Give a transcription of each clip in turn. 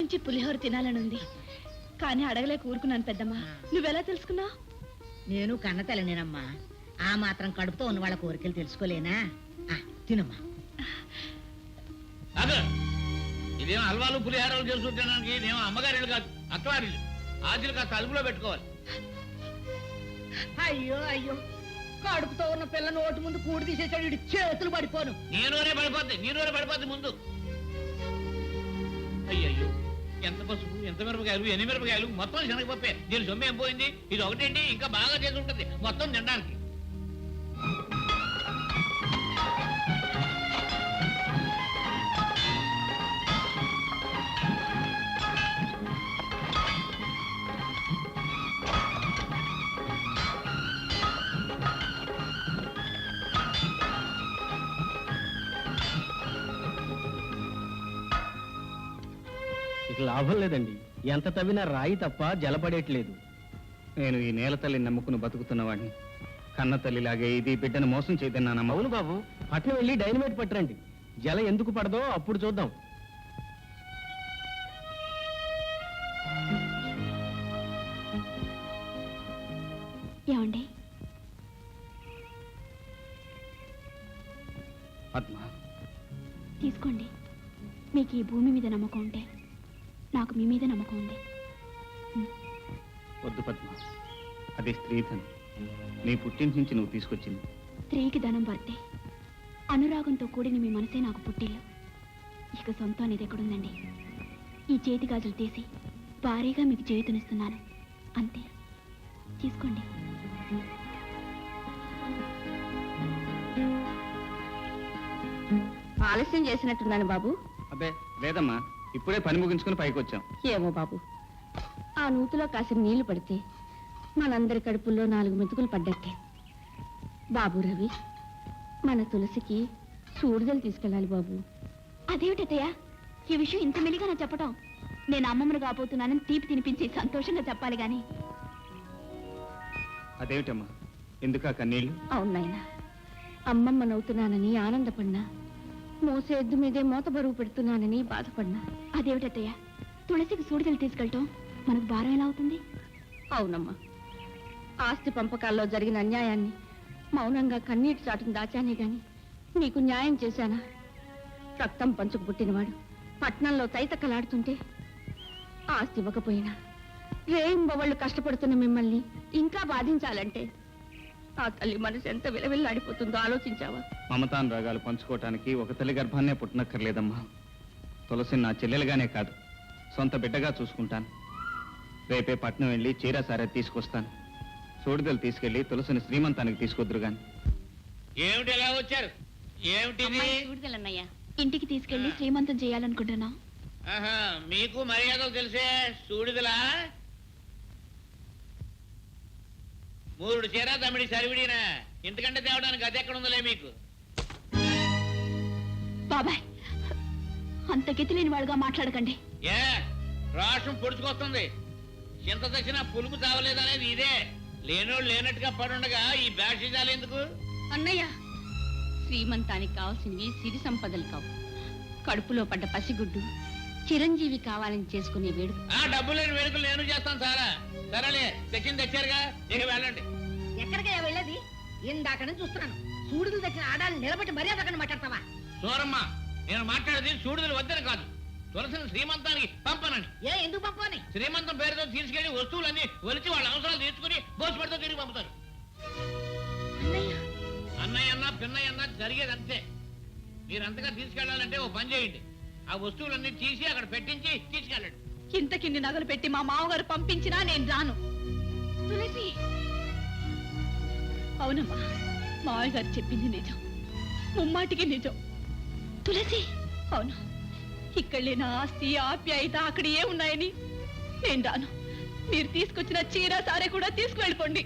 నుంచి పులిహోర తినాలని ఉంది, కానీ అడగలేక ఊరుకున్నాను పెద్దమ్మా. నువ్వెలా తెలుసుకున్నావు? నేను కన్న తల్లినేనమ్మా. ఆ మాత్రం కడుపుతో ఉన్న వాళ్ళ కోరికలు తెలుసుకోలేనా? తినమ్మా. ఇదేమో హల్వాలు పులిహారాలు చేసుకుంటానికి ఇదేమో అమ్మగారిళ్ళు కాదు, అత్తవారిళ్ళు. ఆశలు కాస్త అదుపులో పెట్టుకోవాలి. అయ్యో అయ్యో, కడుపుతో ఉన్న పిల్ల నోటి ముందు కూడి తీసేసాడు, ఇటు చేతులు పడిపోను. నీనోరే పడిపోద్ది ముందు. అయ్యయ్యో, ఎంత పసుపు, ఎంత మిరపకాయలు, ఎన్ని మిరపకాయలు, మొత్తం శనగపప్పే. దీని సొమ్ము ఏం పోయింది? ఇది ఒకటేంటి, ఇంకా బాగా చేసి ఉంటుంది మొత్తం తినడానికి. లాభం లేదండి, ఎంత తవ్వినా రాయి తప్ప జలపడేట్లేదు. నేను ఈ నేల తల్లిని నమ్ముకుని బతుకుతున్నవాడిని. కన్న తల్లిలాగే ఇది బిడ్డను మోసం చేయదన్నానమ్మా. అవును బాబు, పట్నం వెళ్ళి డైనమైట్ పట్టరండి. జల ఎందుకు పడదో అప్పుడు చూద్దాం. ఏమండి? పద్మ, తీసుకోండి. మీకు ఈ భూమి మీద నమ్మకం ఉంటే నాకు మీ మీద నమ్మకం ఉంది. వద్దు పద్మ, అది స్త్రీధనం. నీ పుట్టింటి నుంచి నువ్వు తీసుకొచ్చింది. స్త్రీకి ధనం వర్తే, అనురాగంతో కూడిన మీ మనసే నాకు పుట్టిల్లు. ఇక సొంతం అనేది ఎక్కడుందండి? ఈ చేతి గాజులు తీసి భారీగా మీకు చేతునిస్తున్నాను, అంతే. తీసుకోండి. ఆలస్యం చేసినట్టున్నాను బాబు. అబ్బే లేదమ్మా, ఇప్పుడే పని ముగించుకుని పైకి వచ్చాం. ఏమో బాబు, ఆ నూతిలో కాసిన నీళ్లు పడితే మనందరి కడుపుల్లో 4 మెతుకులు పడ్డట్టే. బాబు రవి, మన తులసికి సూడిదలు తీసుకెళ్ళాలి బాబు. అదేమిటయ్య, ఈ విషయం ఇంత మెలిగా నా చెప్పటం? నేను అమ్మమ్మను కాబోతున్నానని తీపి తినిపించి సంతోషంగా చెప్పాలి గాని. అదేమిటమ్మా, ఎందుకా కన్నీళ్ళు? అవునాయనా, అమ్మమ్మనవుతున్నానని ఆనందపడినా, మోసే ఎద్దు మీదే మోత బరువు పెడుతున్నానని బాధపడినా. అదేమిటయ్య, తులసికి సూడిదలు తీసుకెళ్ళటం మనకు భారం ఎలా అవుతుంది? అవునమ్మా, ఆస్తి పంపకాల్లో జరిగిన అన్యాయాన్ని మౌనంగా కన్నీటి చాటును దాచానే గాని నీకు న్యాయం చేశానా? రక్తం పంచుకు పుట్టినవాడు పట్నంలో తైతక్కలాడుతుంటే ఆస్తి ఇవ్వకపోయినా రేయింబవళ్ళు కష్టపడుతున్న మిమ్మల్ని ఇంకా బాధించాలంటే ఆ తల్లి మనసు ఎంత విలవిల్లాడిపోతుందో ఆలోచించావా? మమతానురాగాలు పంచుకోవటానికి ఒక తల్లి గర్భాన్నే పుట్టనక్కర్లేదమ్మా. తులసిని నా చెల్లెలుగానే కాదు, సొంత బిడ్డగా చూసుకుంటాను. రేపే పట్నం వెళ్ళి చీర సారే తీసుకొస్తాను. సూడిదలు తీసుకెళ్లి తులసిని శ్రీమంతానికి తీసుకొద్దురు గాని. ఏమిటి ఎలా వచ్చారు? ఏమిటి? ఇంటికి తీసుకెళ్లి శ్రీమంతం చేయాలనుకుంటున్నా. మీకు మర్యాదలు తెలిసే సూడిదలా? 3 చీర తమిడి సరివిడినా, ఇంతకంటే తేవడానికి అది ఎక్కడ ఉందలే మీకు. బాబాయ్, అంత గతి లేని వాడుగా మాట్లాడకండి. ఏ రాష్ట్రం పొడుచుకొస్తుంది. చింత తెచ్చినా పులుపు తావలేదనేది ఇదే. లేనోళ్ళు లేనట్టుగా పడుండగా ఈ బ్యాషిజాలు ఎందుకు? అన్నయ్య, శ్రీమంతానికి కావాల్సినవి సిరి సంపదలు కావు, కడుపులో పడ్డ పసిగుడ్డు చిరంజీవి కావాలని చేసుకునే వేడుక. డబ్బు లేని వేడుకలు నేను చేస్తాను సారా. సరేలే, తెచ్చింది తెచ్చారుగా, ఇక వెళ్ళండి. ఎక్కడికయ్యా వెళ్ళేది? ఇందాక నుంచి చూస్తున్నాను. సూడిదలు తెచ్చిన ఆడాలను నిలబెట్టి మర్యాద అక్కడ మాట్లాడతావా? సూరమ్మ, నేను మాట్లాడేది సూడిదలు వద్దని కాదు, తులసిని శ్రీమంతానికి పంపనని. ఎందుకు పంపని? శ్రీమంతం పేరుతో తీసుకెళ్లి వస్తువులన్నీ ఒలిచి వాళ్ళ అవసరాలు తీర్చుకుని బోసుపడితో తిరిగి పంపుతారు. అన్నయ్య అన్నా పిన్నయ్య అన్నా జరిగేది అంతే. మీరంతగా తీసుకెళ్లాలంటే ఓ పని చేయండి, ఆ వస్తువులన్నీ తీసి అక్కడ పెట్టించి తీసుకెళ్ళండి. ఇంతకిన్ని నగలు పెట్టి మా మామగారు పంపించినా నేను రాను. తులసి, అవునమ్మా, మావయ్య గారు చెప్పింది నిజం, ముమ్మాటికి నిజం. తులసి, అవును, ఇక్కడ లేని ఆస్తి ఆప్యాయత అక్కడ ఏ ఉన్నాయని నేను రాను. మీరు తీసుకొచ్చిన చీర సారే కూడా తీసుకువెళ్ళిపోండి.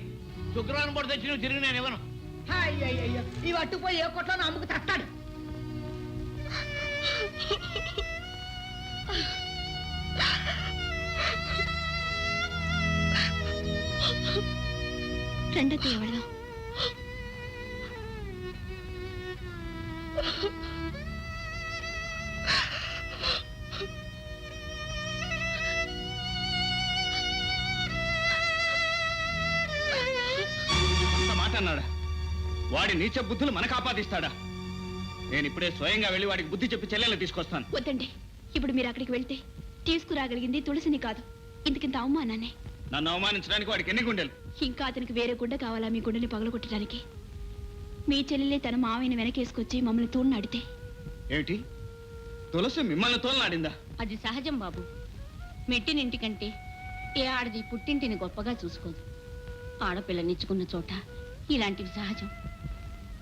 శుక్రవారం పూట తెచ్చి నువ్వు తిరిగి నేను ఇవ్వను. అయ్యయ్యో, ఇవి అట్టుపోయి ఏ కొట్లో అమ్ముకు తస్తాడు. రెండో ఎవడదాం. మాట అన్నాడా? వాడి నీచ బుద్ధులు మనకు ఆపాదిస్తాడా? నేను ఇప్పుడే స్వయంగా వెళ్ళి వాడికి బుద్ధి చెప్పి చెల్లెలు తీసుకొస్తాను. వద్దండి, ఇప్పుడు మీరు అక్కడికి వెళ్తే తీసుకురాగలిగింది తులసిని కాదు, ఇంతకింత అవమానాన్ని. నన్ను అవమానించడానికి వాడికి ఎన్ని గుండెలు? ఇంకా అతనికి వేరే గుండె కావాలా మీ గుండెని పగలగొట్టడానికి? మీ చెల్లెలే తన మావయ్యని వెనకేసుకొచ్చి మమ్మల్ని తోడునాడితే? ఏమిటి, తులసి మిమ్మల్ని తోలనాడిందా? అది సహజం బాబు. మెట్టినింటికంటే ఏ ఆడది పుట్టింటిని గొప్పగా చూసుకోదు. ఆడపిల్లనిచ్చుకున్న చోట ఇలాంటివి సహజం.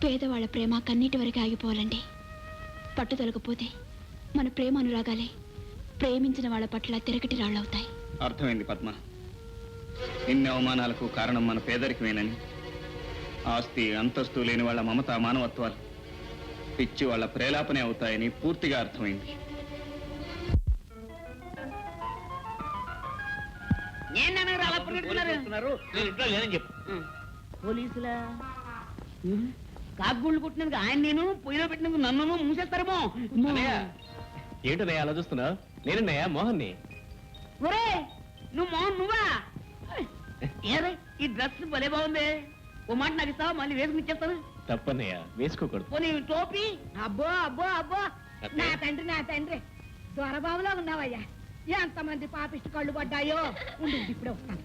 పేదవాళ్ల ప్రేమ కన్నీటి వరకు ఆగిపోవాలండి. పట్టుదలకపోతే మన ప్రేమ అనురాగాలే ప్రేమించిన వాళ్ళ పట్ల తిరగటి రాళ్ళవుతాయి. అర్థమైంది పద్మ. ఇన్ని అవమానాలకు కారణం మన పేదరికమేనని, ఆస్తి అంతస్తు లేని వాళ్ళ మమత మానవత్వాలు పిచ్చి వాళ్ళ ప్రేలాపనే అవుతాయని పూర్తిగా అర్థమైంది. పోలీసులా? కాకుగుళ్ళు కొట్టినందుకు ఆయన నేను, పొయ్యిలో పెట్టినందుకు నన్ను మూసేస్తారేమో. ఏంటనయ్య అలా చూస్తున్నావు? నేనన్నయ్య మోహన్ని. ఒరే, నువ్వు మోహన్ నువ్వా? ఏరే, ఈ డ్రెస్ భలే బాగుంది. ఓ మాట నాకు ఇస్తావా? మళ్ళీ వేసుకుని ఇచ్చేస్తాను. తప్పన్నయ్య, వేసుకోకూడదు. పోనీ టోపీ. అబ్బో అబ్బో అబ్బో, నా తండ్రి నా తండ్రి, దొరబాబులో ఉన్నావయ్యా. ఎంతమంది పాపిష్టి కళ్ళు పడ్డాయో. ఉండు, ఇప్పుడే వస్తాను.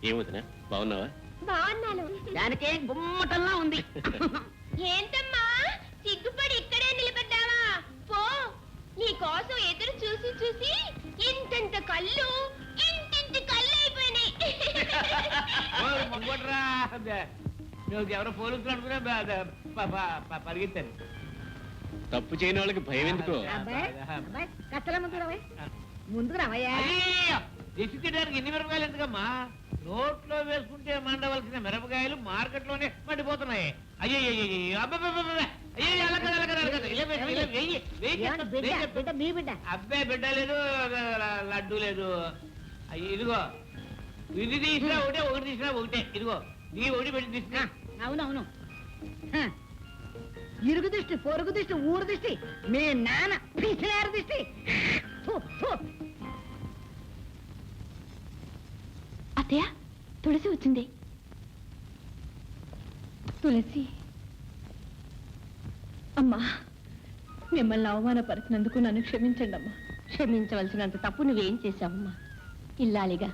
ఏమవుతున్నా, బాగున్నావా? బాగున్నాను. దానికే గుమ్మటంలా ఉంది. ఏంటమ్మా సిగ్గుపడి ఇక్కడే నిలబడ్డావా? పో, నీ కోసం ఎదురు చూసి చూసి ఇంతంత కళ్ళు ఇంటింటి కళ్ళు అయిపోయినాయి. ఎవరో పోలీసులు అనుకున్నా పరిగెత్తారు. తప్పు చేయని వాళ్ళకి భయం ఎందుకో? అబ్బాయి అబ్బాయి, కత్తల ముందుకు రావయ్యా. దిష్టి తీయడానికి ఎన్ని మిరపకాయలు ఎందుకమ్మా? నోట్లో వేసుకుంటే మండవలసిన మిరపకాయలు మార్కెట్లోనే మండిపోతున్నాయి. అయ్యో బిడ్డ మీ బిడ్డ. అబ్బాయి బిడ్డ లేదు, లడ్డు లేదు. అయ్యి ఇదిగో, ఇది తీసినా ఒకటే, ఒకటి తీసినా ఒకటే. ఇదిగో నీ ఒకటి పెట్టి తీసినా. అవునవును. ఇరుగు దిష్టి, పొరుగు దిష్టి, ఊరు దిష్టి, మీ నాన్న పిసినారు దిష్టి. ఫు, ఫు. అత్తయ్య, తులసి వచ్చింది. తులసి అమ్మా, మిమ్మల్ని అవమానపరిచినందుకు నన్ను క్షమించండి అమ్మా. క్షమించవలసినంత తప్పు నువ్వేం చేశావమ్మా? ఇల్లాలిగా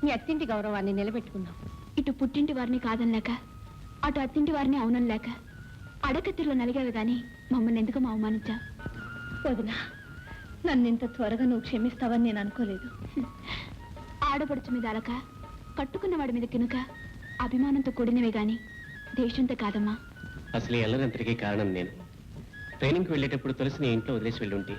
మీ అత్తింటి గౌరవాన్ని నిలబెట్టుకున్నావు. ఇటు పుట్టింటి వారిని కాదనలేక, అటు అత్తింటి వారిని అవునలేక అడకత్తిలో నలిగావి గాని మమ్మల్ని ఎందుకు అవమానించా? వదినా, నన్ను ఇంత త్వరగా నువ్వు క్షమిస్తావని నేను అనుకోలేదు. ఆడపడుచు మీద అలక, కట్టుకున్న వాడి మీద కినుక అభిమానంతో కూడినవే గాని దేశంతో కాదమ్మా. అసలు ఈ అల్లరంతటికీ కారణం నేను. ట్రైనింగ్కి వెళ్ళేటప్పుడు తులసిని ఇంట్లో వదిలేసి వెళ్ళుంటే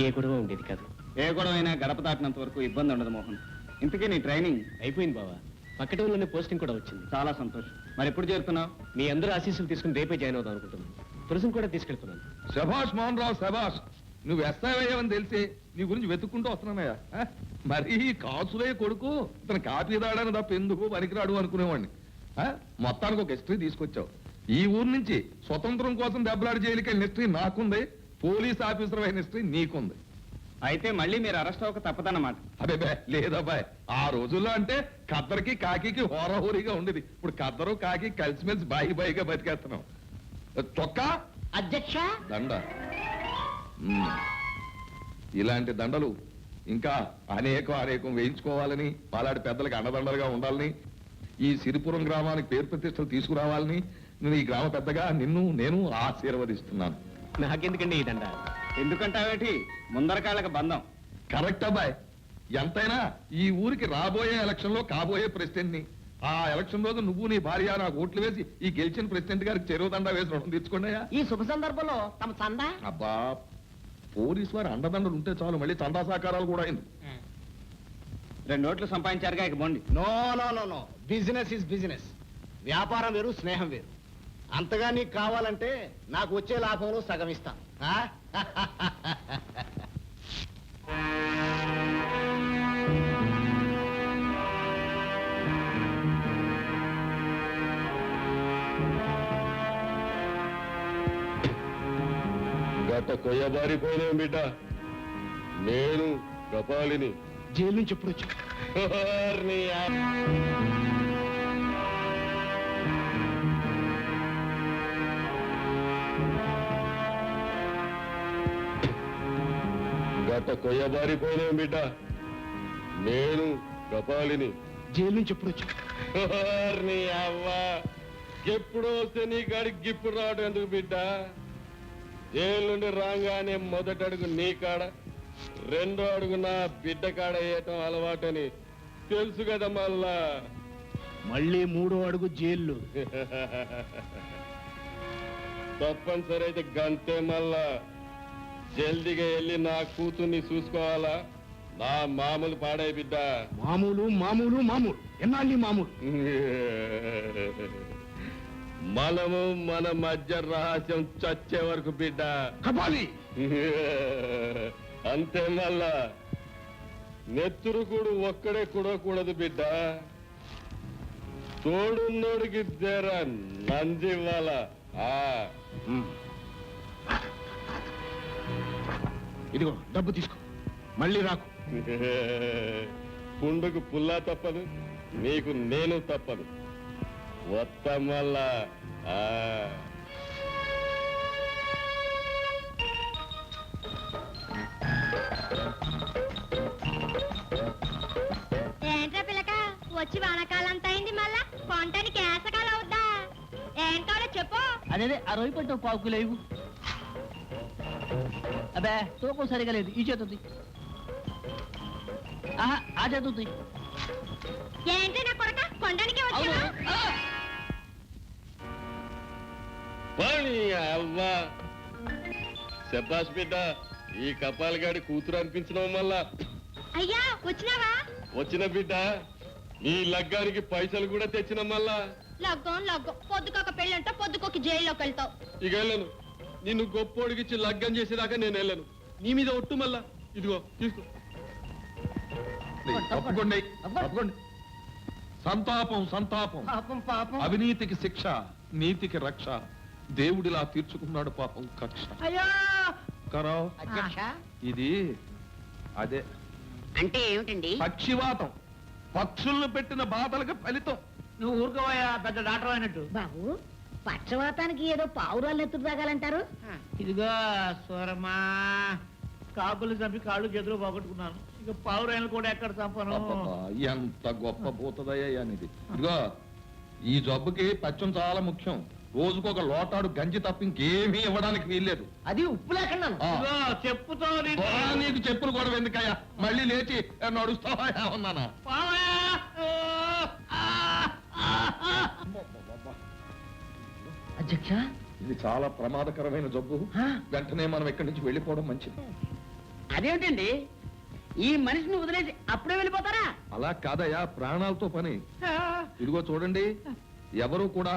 ఏ గొడవ ఉండేది కాదు. ఏ గొడవ అయినా గడప దాటినంత వరకు ఇబ్బంది ఉండదు మోహన్. ఇంతకీ నీ ట్రైనింగ్ అయిపోయింది బావా. పక్క టౌన్లోనే పోస్టింగ్ కూడా వచ్చింది. చాలా సంతోషం. మరి ఎప్పుడు చేరుతున్నావు? మీ అందరూ ఆశీస్సులు తీసుకుని రేపే జాయిన్ అవుదాం అనుకుంటున్నాను. తులసిని కూడా తీసుకెళ్తున్నాను. శభాష్ మోహన్ రావు, శభాష్. నువ్వు ఎస్ఐవయ్యావని తెలిసి నీ గురించి వెతుక్కుంటూ వస్తున్నానయ్యా. మరి కాసులే కొడుకు ఇతను కాపీ దాడని తప్ప ఎందుకు పనికిరాడు అనుకునేవాడిని. మొత్తానికి ఒక హిస్టరీ తీసుకొచ్చావు. ఈ ఊరు నుంచి స్వతంత్రం కోసం దెబ్బలాడి జైలుకి వెళ్ళిన హిస్టరీ నాకుంది, పోలీస్ ఆఫీసర్ అయిన హిస్టరీ నీకుంది. అయితే మళ్ళీ మీరు అరెస్ట్ అవ్వక తప్పదన్నమాట. అదే లేదబ్బాయ్, ఆ రోజుల్లో అంటే ఖద్దరికి కాకి హోరాహోరీగా ఉండేది. ఇప్పుడు ఖద్దరు కాకి కలిసిమెలిసి బాయిగా బతికేస్తున్నాం. చొక్కా అధ్యక్ష, దండ. ఇలాంటి దండలు ఇంకా అనేకం వేయించుకోవాలని, పాలాడి పెద్దలకు అండదండలుగా ఉండాలని, ఈ సిరిపురం గ్రామానికి పేరు ప్రతిష్టలు తీసుకురావాలని నేను ఈ గ్రామ పెద్దగా నిన్ను నేను ఆశీర్వదిస్తున్నాను. నాకెందుకండి ఈ దండ? ఎందుకంటావేటి, ముందరకాళ్ళకి బంధం. కరెక్ట్ అబ్బాయి. ఎంతైనా ఈ ఊరికి రాబోయే ఎలక్షన్ లో కాబోయే ప్రెసిడెంట్ ని. ఆ ఎలక్షన్ రోజు నువ్వు నీ భార్య నాకు ఓట్లు వేసి ఈ గెలిచిన ప్రెసిడెంట్ గారికి చెరువు దండ వేసి రుణం తీర్చుకున్నాయా? ఈ శుభ సందర్భంలో తమ చందా. అబ్బా, పోలీసు వారి అండదండలు ఉంటే చాలు, మళ్ళీ చందా సాకారాలు కూడా అయింది. 2 నోట్లు సంపాదించారుగా, ఇక బోండి. No no no no, business is business. వ్యాపారం వేరు, స్నేహం వేరు. అంతగా నీకు కావాలంటే నాకు వచ్చే లాభంలో సగం ఇస్తాను. గత కొయ్యబారిపోయినా బిడ్డ, నేను కపాలిని జైలు నుంచి ఎప్పుడు వచ్చా? పొట్ట కొయ్యబారిపోయినా బిడ్డ నేను కపాలిని జైలు నుంచి ఎప్పుడు వచ్చా? నీ అవ్వ ఎప్పుడు వస్తే నీ కాడికి గిప్పుడు రావడం ఎందుకు బిడ్డ? జైలు నుండి రాగానే మొదటి అడుగు నీ కాడ, రెండో అడుగు నా బిడ్డ కాడ వేయటం అలవాటని తెలుసు కదా మళ్ళా. మళ్ళీ 3వ అడుగు జైలు. తప్పనిసరి అయితే గంటే మళ్ళా జల్దిగా వెళ్ళి నా కూతుర్ని చూసుకోవాలా. నా మామూలు పాడే బిడ్డ. మామూలు మామూలు మామూలు ఎన్నాళ్ళు మామూలు? మనము మన మధ్య రహస్యం చచ్చే వరకు బిడ్డ. కపాలి అంతే మళ్ళా నెత్తురు కూడా ఒక్కడే కూడకూడదు బిడ్డ. తోడున్నోడికి దేర నందివ్వాల. ఇదిగో డబ్బు తీసుకో, మళ్ళీ రాకు. పుండుకు పుల్లా తప్పదు, నీకు నేను తప్పదు. వత్తం వల్ల ఏంట్రా పిల్లక వచ్చి వానకాలంతా అయింది, మళ్ళా కొంటానికి ఏసకాలం అవుద్దా? ఏం కావాలో చెప్పు. అదే ఆ రొయ్యి పట్టు పావుకు లేవు. అబ్బే తూకం సరిగా లేదు, ఈ చేతుంది. ఆహా, ఆ చేతుంది. ఏంటి నా కొరక కొండానికి వచ్చా? అవ్వా శబాష్ బిడ్డ. ఈ కపాలగాడి కూతురు అనిపించడం వల్ల అయ్యా వచ్చినావా? వచ్చిన బిడ్డ. నీ లగ్గానికి పైసలు కూడా తెచ్చిన మళ్ళా. లగ్గం లగ్గం, పొద్దుకొక పెళ్ళంటే పొద్దుకొక జైల్లోకి వెళ్తావు. ఇక వెళ్ళను. నిన్ను గొప్పోడికిచ్చి లగ్గం చేసేదాకా నేను వెళ్ళను. నీ మీద ఒట్టు మళ్ళా. ఇదిగో తీసుకో. తప్పకుండా తప్పకుండా. సంతాపం సంతాపం. పాపం పాపం. అవినీతికి శిక్ష, నీతికి రక్ష. దేవుడిలా తీర్చుకున్నాడు పాపం కక్ష. అయ్యా కరావ్. అధ్యక్ష, ఇది అదే అంటే ఏమిటండి? పక్షివాతం. పక్షుల్ని పెట్టిన బాధలకు ఫలితం. నువ్వు ఊరుకోవయ్యా, పెద్ద డాక్టర్ అయినట్టు. బాబు, పక్షవాతానికి ఏదో పావురాలు ఎత్తుకు తాగాలంటారు. ఇదిగో సూరమ్మా, కాకులు చంపి కాళ్ళు చేతులు పోగొట్టుకున్నాను. ఇక పావురాయలు కూడా ఎక్కడ చంపను. అబ్బబ్బా, ఎంత గొప్ప భూతదయ్యా ఇది. ఇదిగో ఈ జబ్బుకి పచ్చం చాలా ముఖ్యం. రోజుకొక లోటాడు గంజి తప్ప ఇంకేమీ ఇవ్వడానికి వీల్లేదు. అది ఉప్పు లేకుండా. ఆ. ఇదిగో చెప్పుతో నీకు చెప్పులు కూడా ఎందుకయ్యా? మళ్ళీ లేచి నడుస్తావా ఉన్నానా? అధ్యక్ష, ఇది చాలా ప్రమాదకరమైన జబ్బు. వెంటనే మనం ఇక్కడి నుంచి వెళ్ళిపోవడం మంచిది. అదేమిటండి ఈ మనిషిని వదిలేసి అప్పుడే వెళ్ళిపోతారా? అలా కాదయ్యా, ప్రాణాలతో పని. ఇదిగో చూడండి, ఎవరు కూడా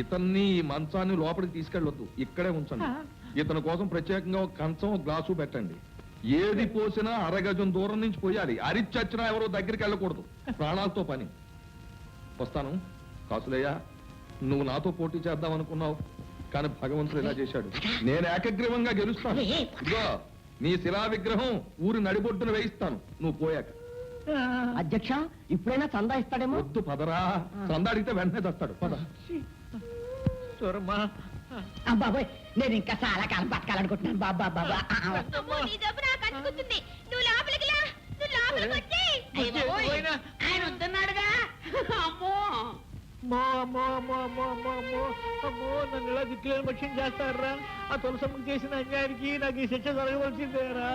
ఇతన్ని ఈ మంచాన్ని లోపలికి తీసుకెళ్ళొద్దు, ఇక్కడే ఉంచండి. ఇతని కోసం ప్రత్యేకంగా ఒక కంచం, ఒక గ్లాసు పెట్టండి. ఏది పోసినా అరగజం దూరం నుంచి పోయాలి. అరిచచ్చినా ఎవరో దగ్గరికి వెళ్ళకూడదు. ప్రాణాలతో పని. వస్తాను. కాసులయ్యా, నువ్వు నాతో పోటీ చేద్దాం అనుకున్నావు, కానీ భగవంతుడు ఇలా చేశాడు. నేను ఏకగ్రీవంగా గెలుస్తాను. ఇదిగో నీ శిలా విగ్రహం ఊరి నడిబొడ్డున వేయిస్తాను నువ్వు పోయాక. అధ్యక్ష, ఇప్పుడైనా చందా ఇస్తాడేమో. వద్దు పదరా. చందా అడిగితే వెంటనే తెస్తాడు. పద. సూరమ్మా, బాబాయ్, నేను ఇంకా చాలా కాలం బతకాలనుకుంటున్నాను. బాబా బాబా. అమ్మో, నీ జబ్బు నాకు అంటుకుంటుంది. నువ్వు లోపలికి లా, నువ్వు లోపలికి వచ్చి. ఆయన వద్దన్నాడుగా. అమ్మో అమ్మో అమ్మో అమ్మో అమ్మో అమ్మో అమ్మో అమ్మో, నన్ను ఇలా దిక్కులేని పక్షం చేస్తారా? ఆ తులసమ్మకి చేసిన అన్యాయానికి నాకు ఈ శిక్ష జరగవలసిందేరా?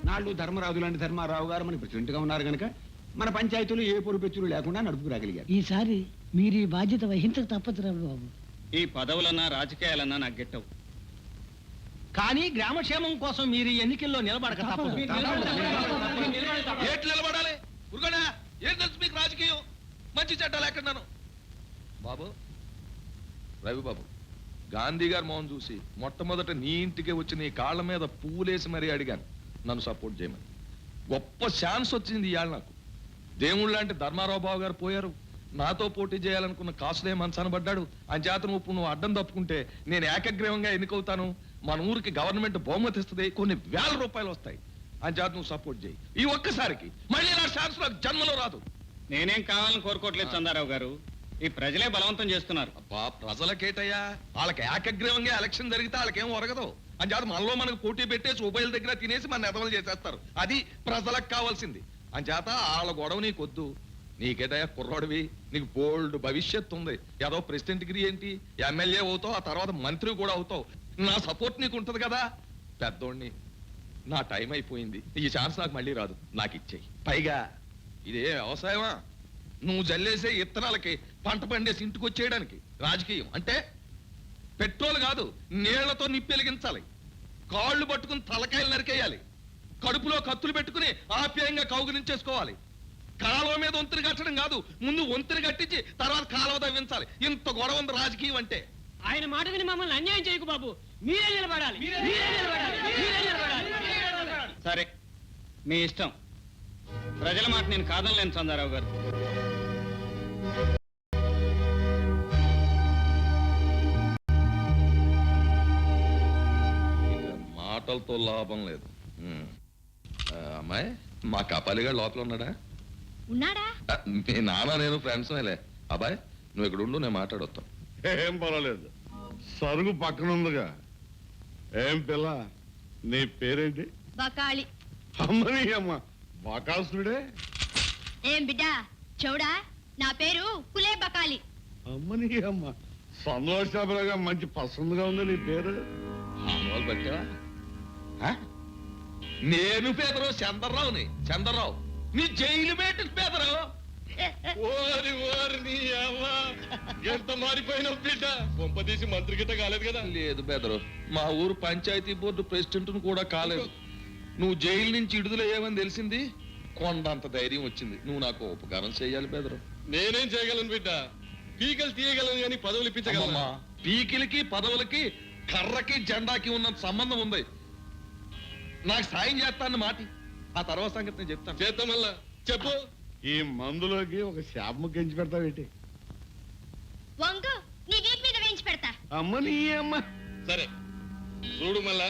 నాళ్ళు ధర్మరాజు లాంటి ధర్మారావు గారు మన ప్రెసిడెంట్ గా ఉన్నారు కనుక మన పంచాయతీలు ఏ పొరుపెచ్చులు లేకుండా నడుపుకురాగలిగారు. ఈసారి మీరు ఈ బాధ్యత వహించక తప్పదురా బాబు. ఈ పదవులన్నా రాజకీయాలన్నా నాకు గెట్టవు. కానీ గ్రామక్షేమం కోసం మీరు ఈ ఎన్నికల్లో నిలబడక తప్పదు. ఏట్లు నిలబడాలి? ఉరుగనా? ఏం తెలుసు మీకు రాజకీయం? మంచి చెడ్డాలు ఎక్కడున్నాను? బాబు, రవి బాబు, గాంధీ గారి మోహన్ చూసి మొట్టమొదట నీ ఇంటికి వచ్చి నీ కాళ్ళ మీద పువ్వులేసి మరీ అడిగాను నన్ను సపోర్ట్ చేయమని. గొప్ప ఛాన్స్ వచ్చింది ఇవాళ నాకు. దేవుళ్ళు లాంటి ధర్మారావు బాబు గారు పోయారు. నాతో పోటీ చేయాలనుకున్న కాసులే మనసనబడ్డాడు. అంచేతను ఇప్పుడు నువ్వు అడ్డం తప్పుకుంటే నేను ఏకగ్రీవంగా ఎన్నికవుతాను. మన ఊరికి గవర్నమెంట్ బహుమతి ఇస్తుంది, కొన్ని వేల రూపాయలు వస్తాయి. అంచేత నువ్వు సపోర్ట్ చేయి. ఈ ఒక్కసారికి మళ్ళీ నా ఛాన్స్ నాకు జన్మలో రాదు. నేనేం కావాలని కోరుకోవట్లేదు చందారావు గారు, ఈ ప్రజలే బలవంతం చేస్తున్నారు. అబ్బా, ప్రజలకేటయ్యా? వాళ్ళకి ఏకగ్రీవంగా ఎలక్షన్ జరిగితే వాళ్ళకేం ఒరగదు. అంచేత మనలో మనకు పోటీ పెట్టేసి ఉభయల దగ్గర తినేసి మన ఎదవలు చేసేస్తారు. అది ప్రజలకు కావాల్సింది. అంచేత వాళ్ళ గొడవ నీకొద్దు. నీకేదయ్యా కుర్రాడివి, నీకు బోల్డ్ భవిష్యత్తు ఉంది. ఏదో ప్రెసిడెంట్ డిగ్రీ ఏంటి, ఎమ్మెల్యే అవుతావు, ఆ తర్వాత మంత్రి కూడా అవుతావు. నా సపోర్ట్ నీకు ఉంటది కదా. పెద్దోడిని, నా టైం అయిపోయింది, ఈ ఛాన్స్ నాకు మళ్ళీ రాదు, నాకు ఇచ్చేయి. పైగా ఇదే వ్యవసాయమా? నువ్వు జల్లేసే ఇత్తనాలకి పంట పండేసి ఇంటికి వచ్చేయడానికి రాజకీయం అంటే పెట్రోల్ కాదు, నీళ్లతో నిప్పెలిగించాలి, కాళ్ళు పట్టుకుని తలకాయలు నరికేయాలి, కడుపులో కత్తులు పెట్టుకుని ఆప్యాయంగా కౌగులించేసుకోవాలి. కాలువ మీద వంతుని కట్టడం కాదు, ముందు వంతుని కట్టించి తర్వాత కాలువ తవ్వించాలి. ఇంత గొడవ ఉంది రాజకీయం అంటే. ఆయన మాట విని మమ్మల్ని అన్యాయం చేయకు బాబు. మీరే నిలబడాలి, మీరే నిలబడాలి, మీరే నిలబడాలి. సరే, మీ ఇష్టం. ప్రజల మాట నేను కాదనలేను చందారావు గారు. మాటలతో లాభం లేదు. అమ్మాయి, మా కపాలిగా లోపల ఉన్నాడా? ఉన్నాడా? మీ నాన్న నేను ఫ్రెండ్స్ లే. అబ్బాయి, నువ్వు ఇక్కడ ఉండు, నేను మాట్లాడొస్తాను. ఏం పర్వాలేదు, సరుగు పక్కన ఉందిగా. ఏం పిల్ల, నీ పేరేంటి? బకాళి. అమ్మని అమ్మ, బకాసుడే. ఏం బిడ్డా చౌడా, నా పేరు కులే బకాలి. అమ్మని అమ్మ, సంతోషాలుగా మంచి పసందుగా ఉంది నీ పేరు. ఆనవాళ్ళు పట్టావా? నేను పేదరు చంద్రరావుని. చంద్రరావు నీ జైలు పెట్టి పేదరావు. ఓరి ఓరి నీ అమ్మ, ఎంత మారిపోయినావు బిడ్డ. కొంపదీసి మంత్రి గిట్ట కాలేదు కదా? లేదు బెదరు, మా ఊరు పంచాయతీ బోర్డు ప్రెసిడెంట్ కూడా కాలేదు. నువ్వు జైలు నుంచి విడుదలయ్యావని తెలిసింది, కొండంత ధైర్యం వచ్చింది. నువ్వు నాకు ఉపకారం చేయాలి బెదరు. నేనేం చేయగలను బిడ్డ, పీకలు తీయగలను కానీ పదవులు ఇప్పించగలమా? పీకిలకి పదవులకి కర్రకి జెండాకి ఉన్నంత సంబంధం ఉంది. నాకు సాయం చేస్తాను మాటి, ఆ తర్వాత సంగతి నేను చెప్తాను. చేద్దాం మళ్ళా, చెప్పు. ఈ మందులోకి ఒక శాపము గెంచి పెడతావేటి? వంగు నీ వీపు మీద వేయించి పెడతా. అమ్మ నీ అమ్మ. సరే చూడు, మళ్ళా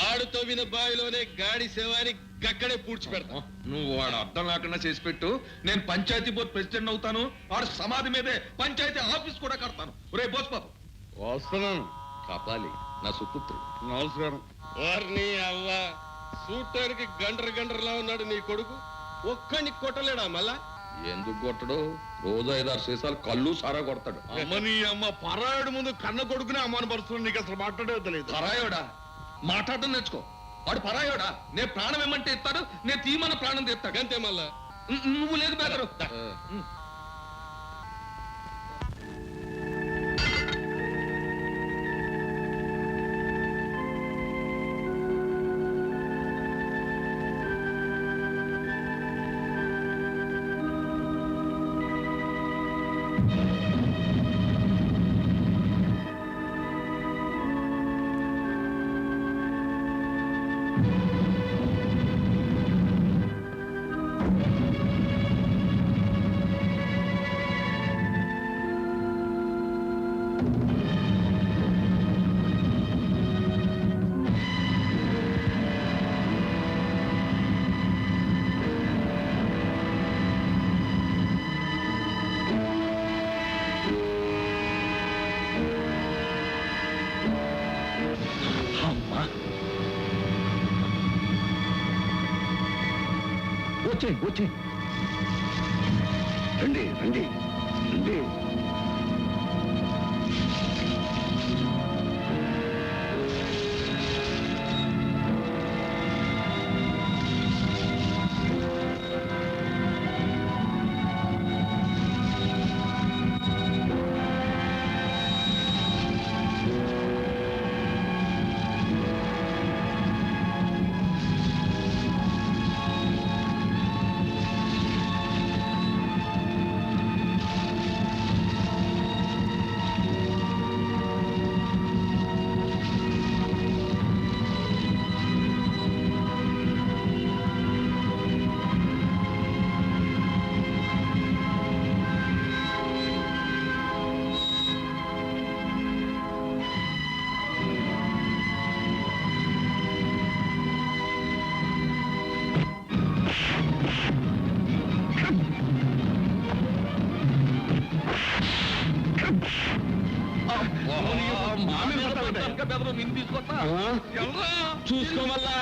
ఆడుతో విన బావిలోనే గాడి సేవాని గక్కడే పూడ్చి పెడతా. నువ్వు వాడు అర్థం లేకుండా చేసి పెట్టు. నేను పంచాయతీ బోర్డు ప్రెసిడెంట్ అవుతాను. వాడు సమాధి మీదే పంచాయతీ ఆఫీస్ కూడా కడతాను. రే బోస్ బాబు, వస్తున్నాను. కాపాలి నా సుపుత్రుడు. నమస్కారం. వారిని అవ్వ, చూడటానికి గండ్రలా ఉన్నాడు నీ కొడుకు. ఒక్కని కొట్టలేడా మళ్ళా? ఎందుకు కొట్టడు? రోజు 5-6 సీసాలు కళ్ళు సారా కొడతాడు. అమ్మ నీ అమ్మ, పరాయుడు ముందు కన్న కొడుకునే అవమానపరుస్తున్నాడు. నీకు అసలు మాట్లాడేది తెలియదు. పరాయోడా? మాట్లాడటం నేర్చుకో. వాడు పరాయోడా? నేను ప్రాణం ఏమంటే ఇస్తాడు, నేను తీమన్న ప్రాణం తీస్తాడు. అంతే మళ్ళా. నువ్వు లేదు బెదరు. వచ్చే రండి రండి రండి. కాదు నిన్ను తీసుకొస్తా ఎల్రా. చూసుకోమల్లా.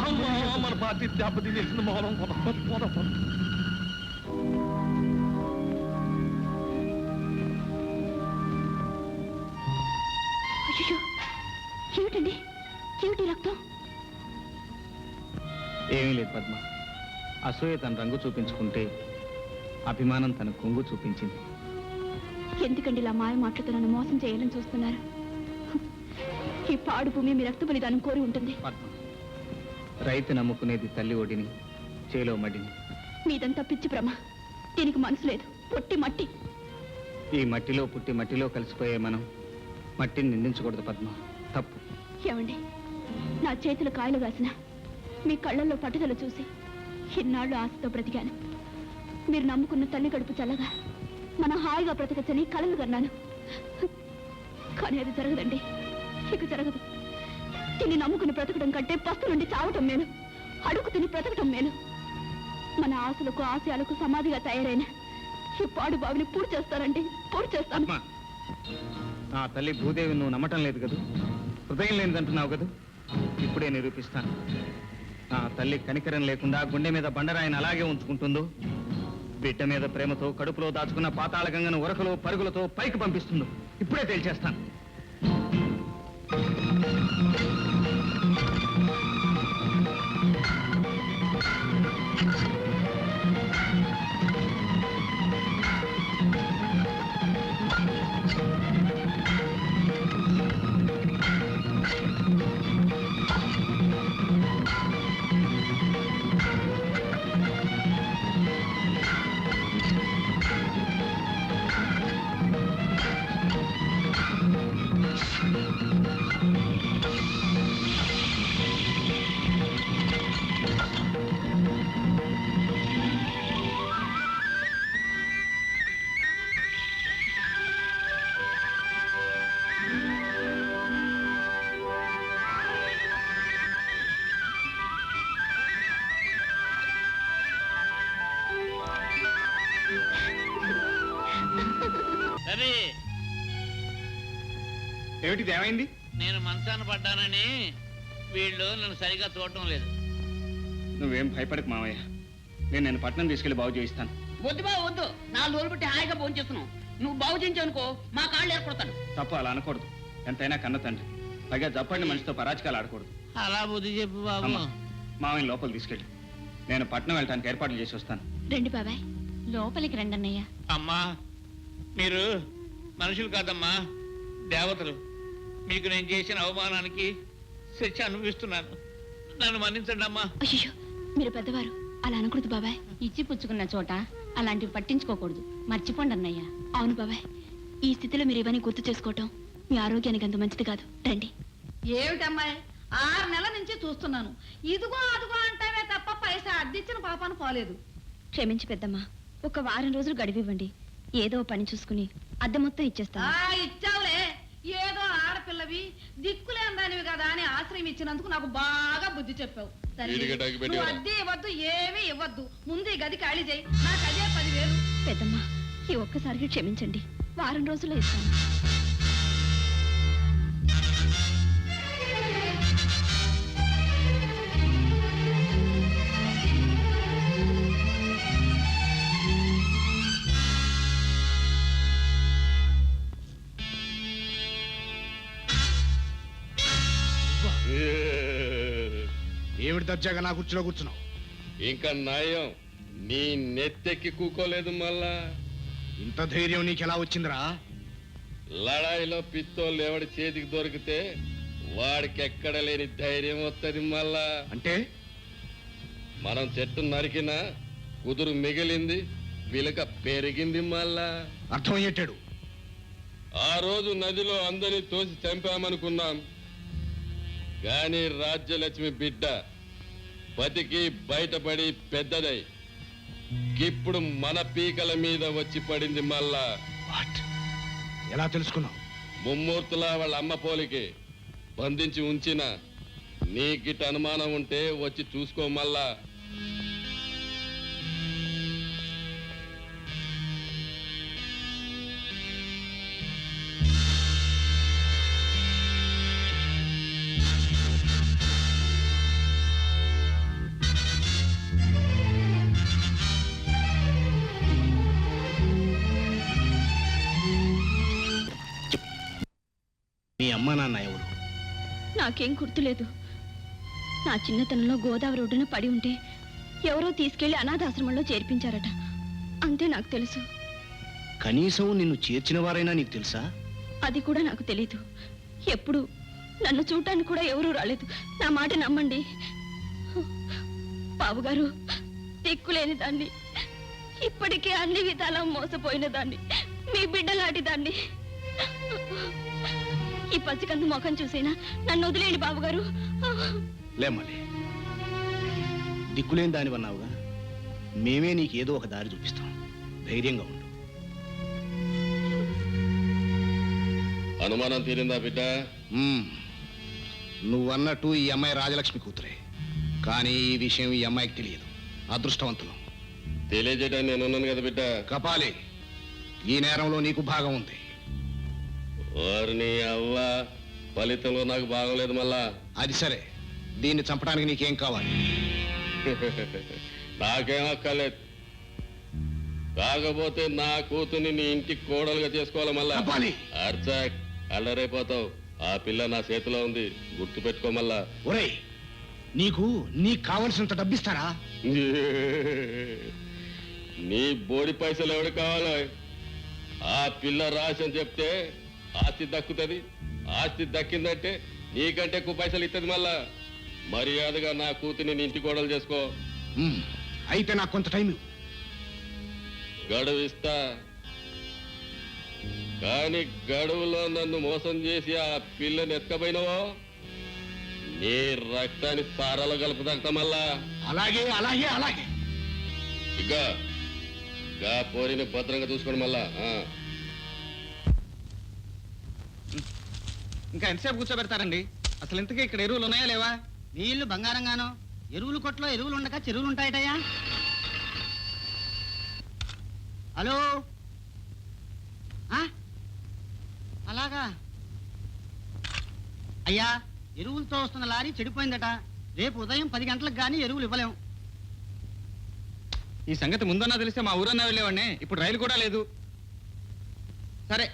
అమ్మా, మన పార్టీ దెబ్బతినేసింది మౌనం. పోదా. అయ్యో, ఏమిటండి? ఏమిటి రక్తం? ఏమీ లేదు పద్మ. అసూయ తన రంగు చూపించుకుంటే అభిమానం తన కొంగు చూపించింది. ఎందుకండి ఇలా మాయ మాటలతో నన్ను మోసం చేయాలని చూస్తున్నారు? ఈ పాడు భూమి మీ రక్త బలిదానం కోరి ఉంటుంది. పద్మ, రైతు నమ్ముకునేది తల్లి ఒడిని, చేలో మడిని. మీదంతా పిచ్చి భ్రమ. దీనికి మనసు లేదు, పొట్టి మట్టి. ఈ మట్టిలో పుట్టి మట్టిలో కలిసిపోయే మనం మట్టిని నిందించకూడదు పద్మ, తప్పు. ఏమండి, నా చేతులు కాయలు కాసిన మీ కళ్ళల్లో పట్టుదల చూసి ఇన్నాళ్ళు ఆశతో బ్రతికాను. మీరు నమ్ముకున్న తల్లి కడుపు చల్లగా మనం హాయిగా బ్రతకచ్చని కలలు కన్నాను. కానీ అది జరగదండి, ఇక జరగదు. తిని నమ్ముకుని బ్రతకడం కంటే పస్తు నుండి చావటం మేలు, అడుగు తిని బ్రతకటం మేలు. మన ఆశలకు ఆశయాలకు సమాధిగా తయారైన ఈ పాడు బావిని పూర్తి చేస్తారండి, పూర్తి చేస్తాను. నా తల్లి భూదేవి నువ్వు నమ్మటం లేదు కదూ, హృదయం లేనిదంటున్నావు కదూ. ఇప్పుడే నిరూపిస్తాను. నా తల్లి కనికరం లేకుండా గుండె మీద బండరాయిని అలాగే ఉంచుకుంటుందో, బిడ్డ మీద ప్రేమతో కడుపులో దాచుకున్న పాతాళ గంగను ఉరకలు పరుగులతో పైకి పంపిస్తుందో ఇప్పుడే తేల్చేస్తాను. రవి, ఏమిటిది, ఏమైంది? నేను మంచాన పడ్డానని వీళ్ళు నన్ను సరిగా చూడటం లేదు. నువ్వేం భయపడకు మావయ్య, నేను పట్నం తీసుకెళ్లి బాగు చేయిస్తాను. వద్దు బాబు వద్దు, 4 రోజులు బట్టి హాయిగా భోజనం చేస్తున్నావు. నువ్వు బాగు చేయించావనుకో మా కాళ్ళు ఏర్పడతాను. తప్పు, అలా అనకూడదు. ఎంతైనా కన్న తండ్రి, పైగా జప్పండి మనిషితో పరాచకాలు ఆడకూడదు. అలా బుద్ధి చెప్పు బాబు. మావయ్య లోపల తీసుకెళ్ళి నేను పట్నం వెళ్ళటానికి ఏర్పాట్లు చేసి వస్తాను. రండి బాబాయ్. లోపలికి రండి అన్నయ్య. అమ్మా, మీరు మనుషులు కాదమ్మా, దేవతలు. మీకు నేను చేసిన అవమానానికి శిక్ష అనుభవిస్తున్నాను. నన్ను మన్నించండి అమ్మా. అయ్యో, మీరు పెద్దవారు, అలా అనకూడదు బాబాయ్. ఇచ్చి పుచ్చుకున్న చోట అలాంటివి పట్టించుకోకూడదు. మర్చిపోండి అన్నయ్య. అవును బాబాయ్, ఈ స్థితిలో మీరు ఇవన్నీ గుర్తు చేసుకోవటం మీ ఆరోగ్యానికి అంత మంచిది కాదు. రండి. ఏమిటమ్మాయి, 6 నెలల నుంచి చూస్తున్నాను. ఇదిగో అదిగో అంటావే తప్ప పైసా అద్దిచ్చిన పాపాను పోలేదు. క్షమించి పెద్దమ్మా, ఒక వారం రోజులు గడివివ్వండి. ఏదో పని చూసుకుని అద్దె మొత్తం ఇచ్చేస్తాను. ఇచ్చావులే, ఏదో ఆడపిల్లవి దిక్కులేందానివి కదా అని ఆశ్రయం ఇచ్చినందుకు నాకు బాగా బుద్ధి చెప్పావు. నువ్వు అద్దె ఇవ్వద్దు, ఏమీ ఇవ్వద్దు. ముందు ఈ గది ఖాళీ చేయి, నాకు అదే 10,000. పెద్దమ్మా, ఈ ఒక్కసారికి క్షమించండి, వారం రోజుల్లో ఇస్తాను. ఏమిటి దర్జాగా నా కుర్చీలో కూర్చున్నావు? ఇంకా నయం, నీ నెత్తెక్కి కూకోలేదు మళ్ళా. ఇంత ధైర్యం నీకెలా వచ్చిందిరా? లడాయిలో పిత్తోళ్ళు ఎవడి చేతికి దొరికితే వాడికి ఎక్కడ లేని ధైర్యం వస్తుంది మళ్ళా. అంటే మనం చెట్టు నరికినా కుదురు మిగిలింది, విలక పెరిగింది మళ్ళా. అర్థమయ్యేటాడు. ఆ రోజు నదిలో అందరినీ తోసి చంపామనుకున్నాం, గాని రాజ్యలక్ష్మి బిడ్డ బతికి బయటపడి పెద్దదై ఇప్పుడు మన పీకల మీద వచ్చి పడింది మళ్ళా. ఎలా తెలుసుకున్నావు? ముమ్మూర్తులా వాళ్ళ అమ్మ పోలికి బంధించి ఉంచిన నీకిట అనుమానం ఉంటే వచ్చి చూసుకో మళ్ళా. మీ అమ్మా నాన్న ఎవరు? నాకేం గుర్తులేదు. నా చిన్నతనంలో గోదావరి ఒడ్డున పడి ఉంటే ఎవరో తీసుకెళ్లి అనాథాశ్రమంలో చేర్పించారట. అంతే నాకు తెలుసు. కనీసం నిన్ను చేర్చిన వారైనా నీకు తెలుసా? అది కూడా నాకు తెలీదు. ఎప్పుడు నన్ను చూడటానికి కూడా ఎవరూ రాలేదు. నా మాట నమ్మండి బాబుగారు. దిక్కులేని దాన్ని, ఇప్పటికే అన్ని విధాలా మోసపోయిన దాన్ని, మీ బిడ్డలాంటి దాన్ని. ఈ పసికందు ముఖం చూసైనా నన్ను వదిలేండి బాబుగారు. లేమ్మలే, దిక్కులేని దానివన్నావుగా, మేమే నీకేదో ఒక దారి చూపిస్తాం. ధైర్యంగా ఉండు. అనుమానం తీరిందా బిడ్డ? నువ్వన్నట్టు ఈ అమ్మాయి రాజలక్ష్మి కూతురే, కానీ ఈ విషయం ఈ అమ్మాయికి తెలియదు. అదృష్టవంతులు. తెలియజేయడానికి నేనున్నాను కదా బిడ్డ. కపాలి, ఈ నేరంలో నీకు భాగం ఉంది. వారిని అవ్వ, ఫలితంలో నాకు బాగోలేదు మళ్ళా. అది సరే, దీన్ని చంపడానికి నీకేం కావాలి? నాకేం అక్కర్లేదు, కాకపోతే నా కూతుర్ని నీ ఇంటికి కోడలుగా చేసుకోవాలి మళ్ళా. అర్చాక్, అల్లరైపోతావు. ఆ పిల్ల నా చేతిలో ఉంది, గుర్తు పెట్టుకో మళ్ళా. ఒరేయ్, నీకు కావలసినంత డబ్బిస్తారా? నీ బోడి పైసలు ఎవడు కావాలో? ఆ పిల్ల రాసి అని చెప్తే ఆస్తి దక్కుతుంది. ఆస్తి దక్కిందంటే నీకంటే ఎక్కువ పైసలు ఇస్తుంది మళ్ళా. మర్యాదగా నా కూతుర్ని నీ ఇంటి కోడలు చేసుకో. అయితే నాకు కొంత టైం గడువు ఇస్తా, కానీ గడువులో నన్ను మోసం చేసి ఆ పిల్లని ఎత్తుకపోయినవో నీ రక్తాన్ని సారాలో కలుపుతా మళ్ళా. అలాగే అలాగే అలాగే. ఇక గా పోరిని భద్రంగా చూసుకోండి మళ్ళా. ఇంకా ఎంతసేపు కూర్చోబెడతారండి? అసలు ఇంతకీ ఇక్కడ ఎరువులు ఉన్నాయా లేవా? నీళ్లు బంగారంగానో, ఎరువులు కొట్లో ఎరువులు ఉండక చెరువులు ఉంటాయటయ్యా. హలో, అలాగా అయ్యా, ఎరువులతో వస్తున్న లారీ చెడిపోయిందట. రేపు ఉదయం 10 గంటలకు గానీ ఎరువులు ఇవ్వలేం. ఈ సంగతి ముందన్నా తెలిస్తే మా ఊరన్నా వెళ్ళేవాడిని. ఇప్పుడు రైలు కూడా లేదు. సరే,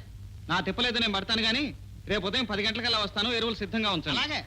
నా తిప్పలేదు, నేను పడతాను. కానీ రేపు ఉదయం 10 గంటలకల్లా వస్తాను. ఎరువులు సిద్ధంగా ఉంచండి. అలాగే.